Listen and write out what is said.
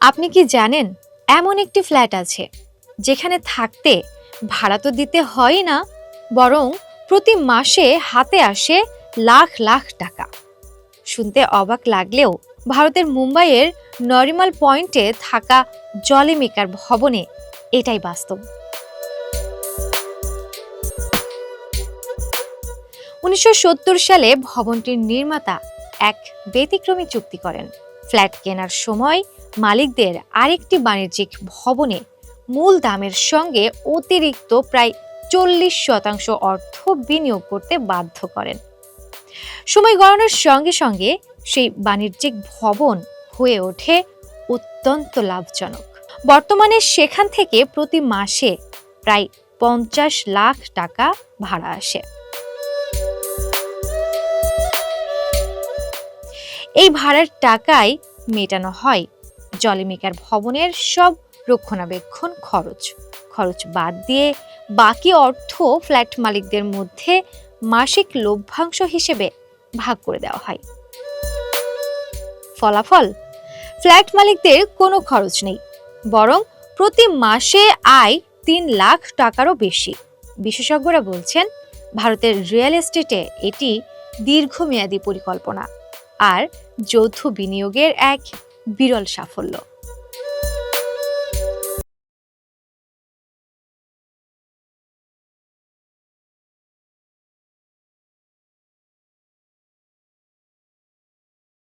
আপনি কি জানেন এমন একটি ফ্ল্যাট আছে যেখানে থাকতে ভাড়া তো দিতে হয় না, বরং প্রতি মাসে হাতে আসে লাখ লাখ টাকা। শুনতে অবাক লাগলেও ভারতের মুম্বাইয়ের নরিমাল পয়েন্টে থাকা জলি মেকার ভবনে এটাই বাস্তব। 1970 সালে ভবনটির নির্মাতা এক ব্যতিক্রমী চুক্তি করেন। ফ্ল্যাট কেনার সময় মালিকদের আরেকটি বাণিজ্যিক ভবনে মূল দামের সঙ্গে অতিরিক্ত প্রায় 40% অর্থ বিনিয়োগ করতে বাধ্য করেন। সময় গড়ানোর সঙ্গে সঙ্গে সেই বাণিজ্যিক ভবন হয়ে ওঠে অত্যন্ত লাভজনক। বর্তমানে সেখান থেকে প্রতি মাসে প্রায় 50 লাখ টাকা ভাড়া আসে। এই ভাড়ার টাকায় মেটানো হয় জলিমিকার ভবনের সব রক্ষণাবেক্ষণ খরচ বাদ দিয়ে বাকি অর্থ ফ্ল্যাট মালিকদের মধ্যে মাসিক লভ্যাংশ হিসেবে ভাগ করে দেওয়া হয়। ফলাফল, ফ্ল্যাট মালিকদের কোনো খরচ নেই, বরং প্রতি মাসে আয় 3 লাখ টাকারও বেশি। বিশেষজ্ঞরা বলছেন ভারতের রিয়েল এস্টেটে এটি দীর্ঘমেয়াদী পরিকল্পনা আর যৌথ বিনিয়োগের এক বিরল সাফল্য।